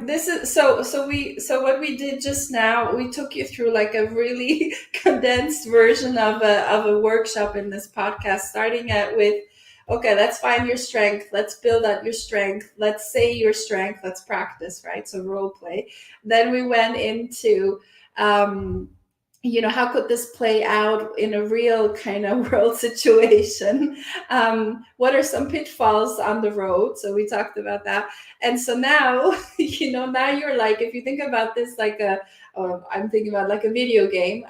this is so what we did just now, we took you through like a really condensed version of a workshop in this podcast, starting at with, okay, let's find your strength, let's build out your strength, let's say your strength, let's practice, right? So role play. Then we went into, um, how could this play out in a real kind of world situation? What are some pitfalls on the road? So we talked about that. And so now, now you're like, if you think about this like I'm thinking about like a video game.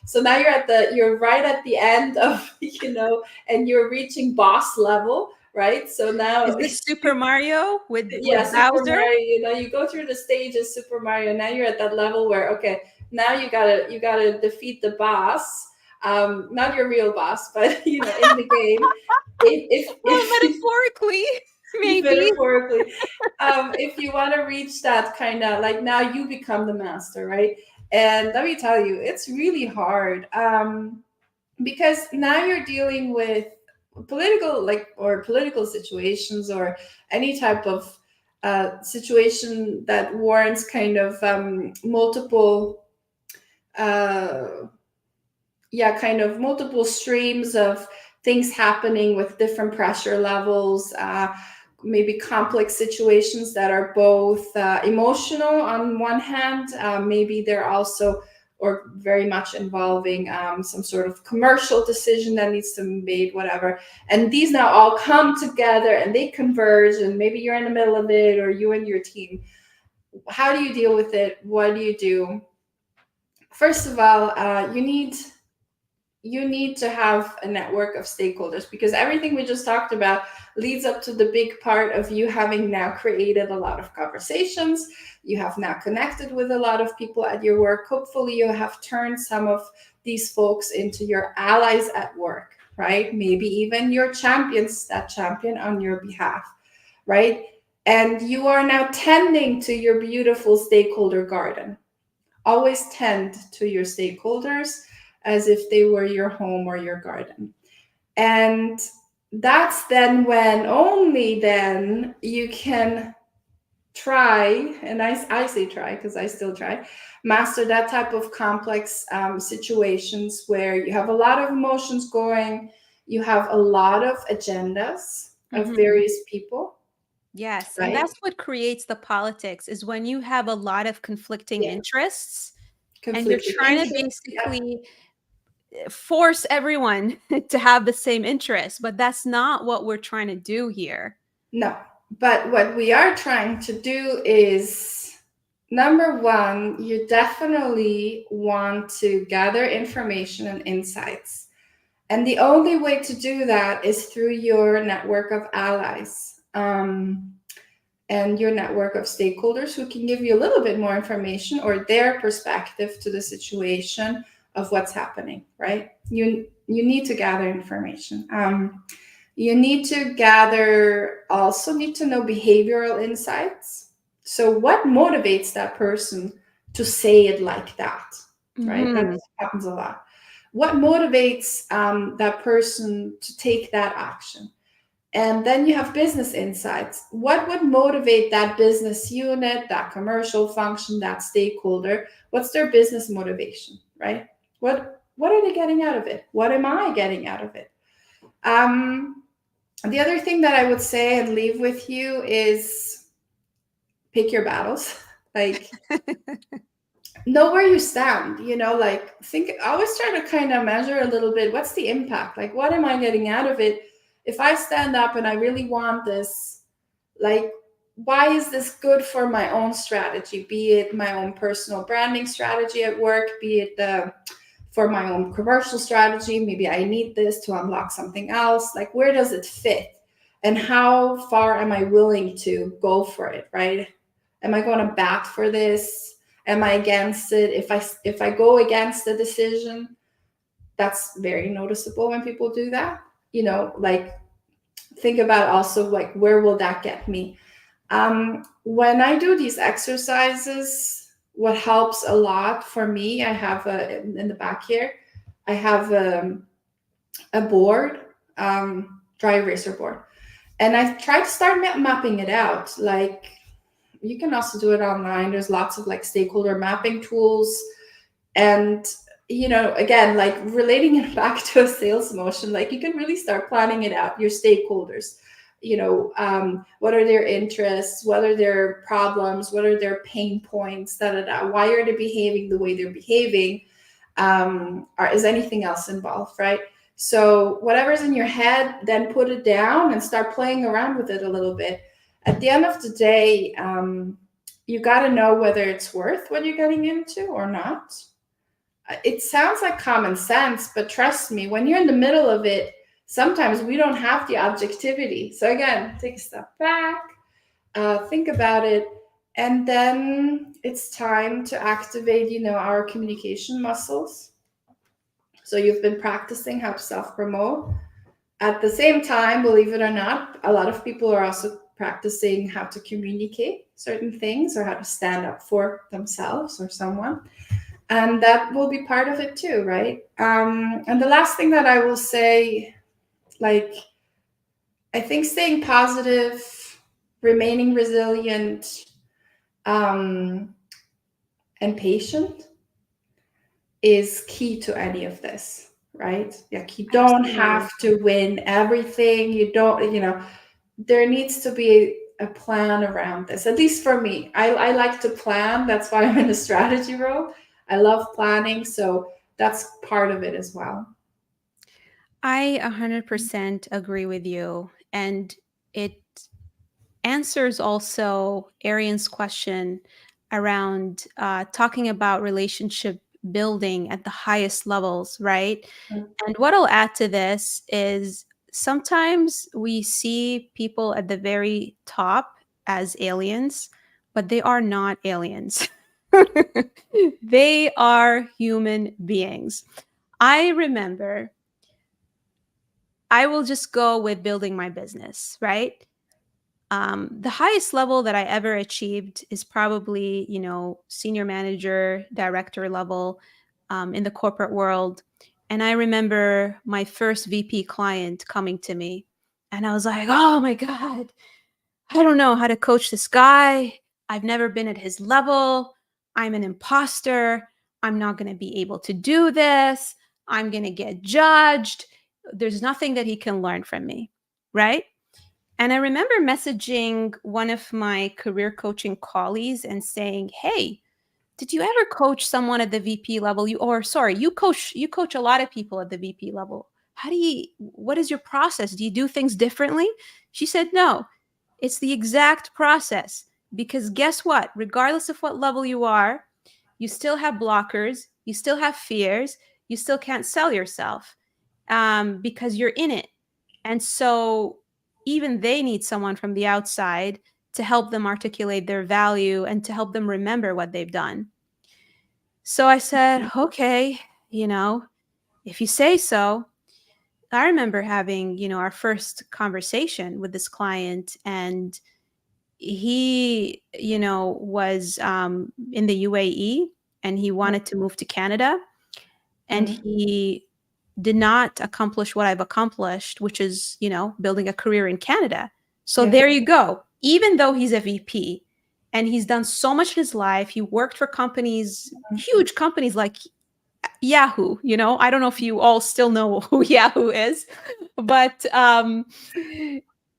So now you're right at the end of, and you're reaching boss level, right? So now, Is this Super Mario with yeah, Super Bowser? Mario, you go through the stages, Super Mario. Now you're at that level where, okay, now you gotta defeat the boss. Not your real boss, but in the game. Well, If metaphorically, maybe. metaphorically, if you want to reach that kind of like, now you become the master, right? And let me tell you, it's really hard, because now you're dealing with political situations, or any type of situation that warrants kind of multiple uh, yeah, kind of multiple streams of things happening with different pressure levels, maybe complex situations that are both emotional on one hand, maybe they're also, or very much involving some sort of commercial decision that needs to be made, whatever. And these now all come together and they converge, and maybe you're in the middle of it, or you and your team. How do you deal with it? What do you do? First of all, you need to have a network of stakeholders, because everything we just talked about leads up to the big part of you having now created a lot of conversations. You have now connected with a lot of people at your work. Hopefully you have turned some of these folks into your allies at work, right? Maybe even your champions that champion on your behalf, right? And you are now tending to your beautiful stakeholder garden. Always tend to your stakeholders as if they were your home or your garden. And that's then when, only then, you can try, and I say try because I still try, master that type of complex situations where you have a lot of emotions going, you have a lot of agendas of Mhm. various people, Yes, and right? that's what creates the politics, is when you have a lot of conflicting Yeah, interests and you're conflicting trying to interests. Yeah. basically force everyone to have the same interest, but that's not what we're trying to do here. No, but what we are trying to do is, number one, you definitely want to gather information and insights. And the only way to do that is through your network of allies. and your network of stakeholders who can give you a little bit more information or their perspective to the situation of what's happening, right? You need to gather information. You need to gather, also need to know behavioral insights. So what motivates that person to say it like that, right? That Hmm. happens a lot. What motivates that person to take that action? And then you have business insights. What would motivate that business unit, that commercial function, that stakeholder? What's their business motivation, right? What are they getting out of it? What am I getting out of it? Um, the other thing that I would say and leave with you is pick your battles. Like, know where you stand, like think, always try to kind of measure a little bit, what's the impact, like what am I getting out of it if I stand up and I really want this, like why is this good for my own strategy, be it my own personal branding strategy at work, be it for my own commercial strategy, maybe I need this to unlock something else, like where does it fit and how far am I willing to go for it, right? Am I going to bat for this? Am I against it? If I go against the decision, that's very noticeable when people do that. Like think about also like where will that get me? When I do these exercises, what helps a lot for me, I have in the back here, I have a board, dry eraser board, and I try to start mapping it out. Like you can also do it online. There's lots of like stakeholder mapping tools. And, again, like relating it back to a sales motion, like you can really start planning it out, your stakeholders. What are their interests? What are their problems? What are their pain points? Da, da, da. Why are they behaving the way they're behaving? Is anything else involved, right? So whatever's in your head, then put it down and start playing around with it a little bit. At the end of the day, you got to know whether it's worth what you're getting into or not. It sounds like common sense, but trust me, when you're in the middle of it, sometimes we don't have the objectivity. So again, take a step back, think about it, and then it's time to activate, our communication muscles. So you've been practicing how to self promote. At the same time, believe it or not, a lot of people are also practicing how to communicate certain things or how to stand up for themselves or someone. And that will be part of it too, right? And the last thing that I will say, like, I think staying positive, remaining resilient, um, and patient is key to any of this, right? Like you don't Absolutely. have to win everything. You don't, there needs to be a plan around this. At least for me, I like to plan. That's why I'm in a strategy role. I love planning, so that's part of it as well. I 100% agree with you. And it answers also Arian's question around talking about relationship building at the highest levels, right? And what I'll add to this is sometimes we see people at the very top as aliens, but they are not aliens. They are human beings. I remember, I will just go with building my business, right? The highest level that I ever achieved is probably, senior manager, director level in the corporate world. And I remember my first VP client coming to me, and I was like, oh my God, I don't know how to coach this guy. I've never been at his level. I'm an imposter. I'm not going to be able to do this. I'm going to get judged. There's nothing that he can learn from me, right? And I remember messaging one of my career coaching colleagues and saying, "Hey, did you ever coach someone at the VP level? You coach a lot of people at the VP level. What is your process? Do you do things differently?" She said, "No, it's the exact process. Because guess what? Regardless of what level you are, you still have blockers, you still have fears, you still can't sell yourself because you're in it. And so even they need someone from the outside to help them articulate their value and to help them remember what they've done. So I said, okay, you know, if you say so. I remember having, our first conversation with this client, and he, was in the UAE, and he wanted to move to Canada, and Mm, he did not accomplish what I've accomplished, which is, building a career in Canada. So yeah. there you go. Even though he's a VP and he's done so much in his life, he worked for companies, huge companies like Yahoo. I don't know if you all still know who Yahoo is, but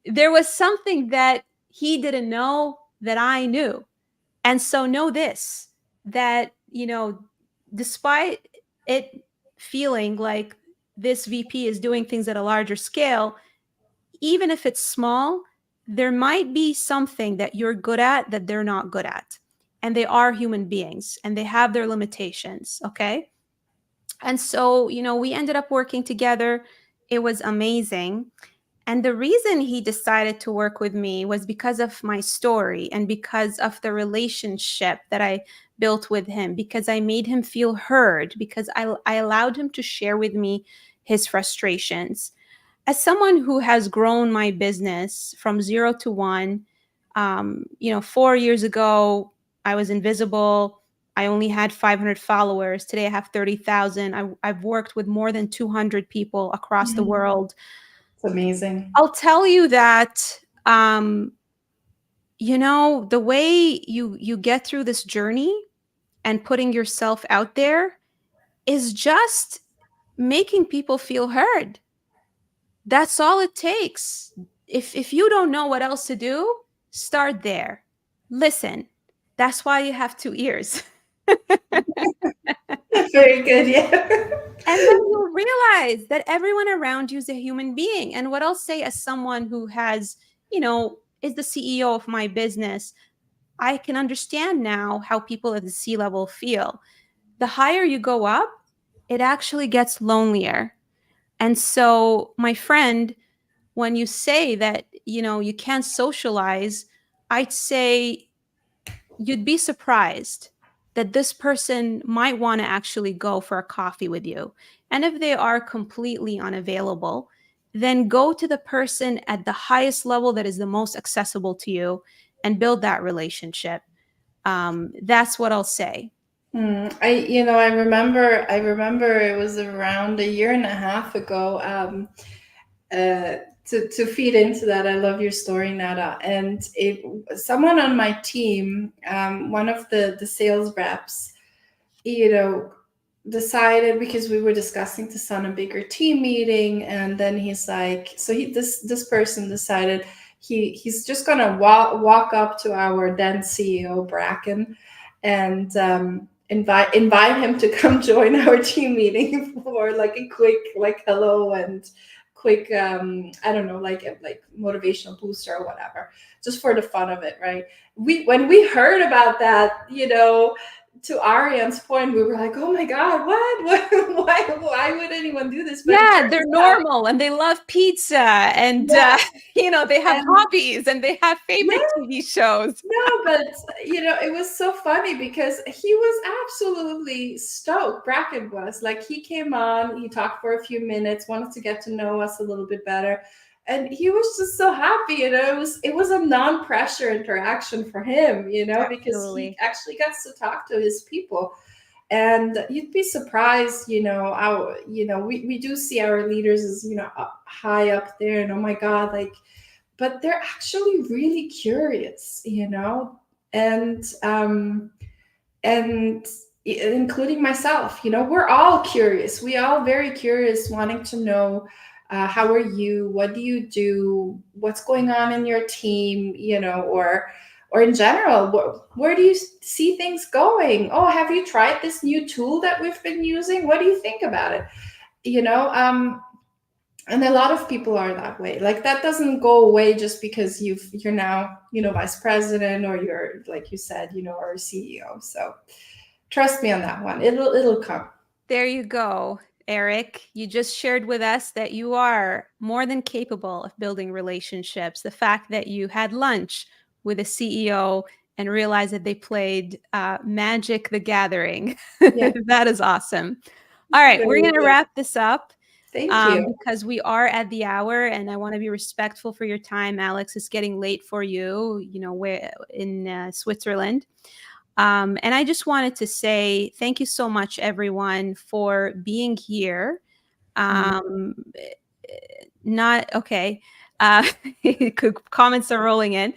there was something that he didn't know that I knew. And so know this, that, despite it feeling like this VP is doing things at a larger scale, even if it's small, there might be something that you're good at that they're not good at. And they are human beings and they have their limitations. Okay. And so, we ended up working together. It was amazing. And the reason he decided to work with me was because of my story and because of the relationship that I built with him, because I made him feel heard, because I allowed him to share with me his frustrations. As someone who has grown my business from 0 to 1, 4 years ago, I was invisible. I only had 500 followers. Today I have 30,000. I've worked with more than 200 people across the Mm, world. it's amazing. I'll tell you that, the way you get through this journey and putting yourself out there is just making people feel heard. That's all it takes. If you don't know what else to do, start there. Listen. That's why you have 2 ears. Very good, yeah. And then you'll realize that everyone around you is a human being. And what I'll say as someone who is the CEO of my business, I can understand now how people at the C-level feel. The higher you go up, it actually gets lonelier. And so, my friend, when you say that, you can't socialize, I'd say you'd be surprised that this person might want to actually go for a coffee with you. And if they are completely unavailable, then go to the person at the highest level that is the most accessible to you and build that relationship. That's what I'll say. I remember it was around a year and a half ago. To feed into that, I love your story, Nada. And someone on my team, one of the sales reps, you know, decided, because we were discussing to son a bigger team meeting, and then he's like, so this person decided he's just gonna walk up to our then CEO Bracken and invite him to come join our team meeting for like a quick like hello and quick I don't know, like motivational booster or whatever, just for the fun of it, right? When we heard about that, to Ariane's point, we were like, "Oh my God, what? Why would anyone do this?" But it Yeah, they're turns out, normal and they love pizza and, yeah, they have and hobbies and they have yeah, favorite TV shows. no, but it was so funny because he was absolutely stoked. Bracken was like, he came on, he talked for a few minutes, wanted to get to know us a little bit better, and he was just so happy. It was a non-pressure interaction for him, because he Absolutely. actually gets to talk to his people. And you'd be surprised, our we do see our leaders as high up there, and oh my God, like, but they're actually really curious, and including myself, we're all curious. We all very curious, wanting to know, how are you, what do you do, what's going on in your team, or in general, where do you see things going? Oh, have you tried this new tool that we've been using? What do you think about it? you know um and a lot of people are that way. Like, that doesn't go away just because you're now vice president, or you're, like you said, or a CEO. So trust me on that one. It'll come. There you go, Eric. You just shared with us that you are more than capable of building relationships. The fact that you had lunch with a CEO and realize that they played Magic the Gathering. Yeah, That is awesome. All right, we're very going to good. wrap this up Thank you. because we are at the hour, and I want to be respectful for your time. Alex, it's getting late for you, where in Switzerland. And I just wanted to say thank you so much, everyone, for being here. Mm. Um, not okay. Uh, Comments are rolling in.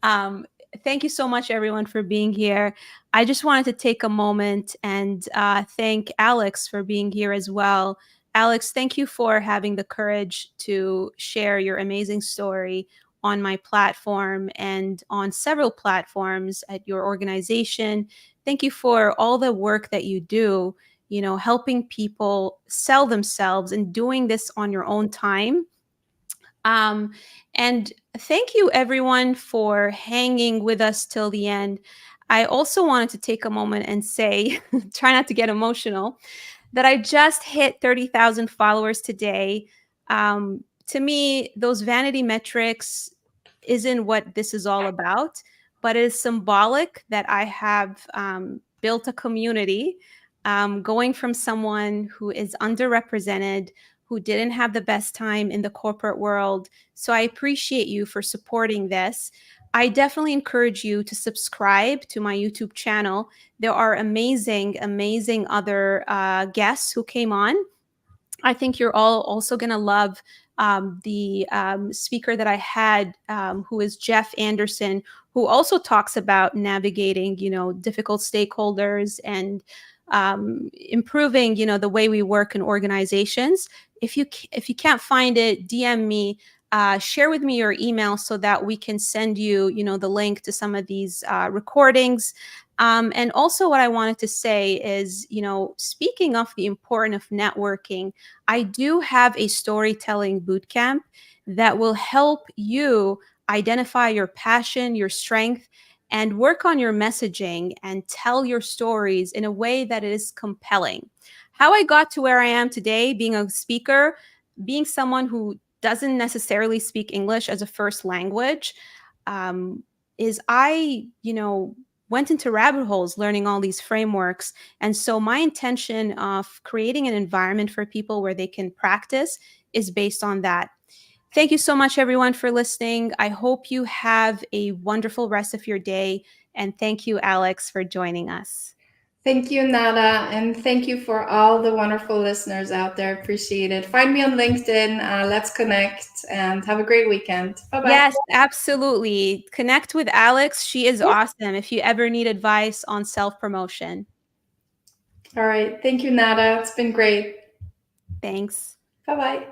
Um, Thank you so much, everyone, for being here. I just wanted to take a moment and thank Alex for being here as well. Alex, thank you for having the courage to share your amazing story on my platform and on several platforms at your organization. Thank you for all the work that you do, helping people sell themselves and doing this on your own time. Um, and thank you, everyone, for hanging with us till the end. I also wanted to take a moment and say, try not to get emotional, that I just hit 30,000 followers today. To me, those vanity metrics isn't what this is all about, but it is symbolic that I have built a community, going from someone who is underrepresented, who didn't have the best time in the corporate world. So I appreciate you for supporting this. I definitely encourage you to subscribe to my YouTube channel. There are amazing, amazing other guests who came on. I think you're all also going to love the speaker that I had, who is Jeff Anderson, who also talks about navigating, difficult stakeholders and improving, the way we work in organizations. If you can't find it, DM me. Share with me your email so that we can send you, the link to some of these recordings. And also, what I wanted to say is, speaking of the importance of networking, I do have a storytelling bootcamp that will help you identify your passion, your strength, and work on your messaging and tell your stories in a way that is compelling. How I got to where I am today, being a speaker, being someone who doesn't necessarily speak English as a first language, um, is went into rabbit holes learning all these frameworks. And so my intention of creating an environment for people where they can practice is based on that. Thank you so much, everyone, for listening. I hope you have a wonderful rest of your day. And thank you, Alex, for joining us. Thank you, Nada, and thank you for all the wonderful listeners out there. Appreciate it. Find me on LinkedIn. Let's connect and have a great weekend. Bye bye. Yes, absolutely. Connect with Alex. She is awesome if you ever need advice on self promotion. All right. Thank you, Nada. It's been great. Thanks. Bye bye.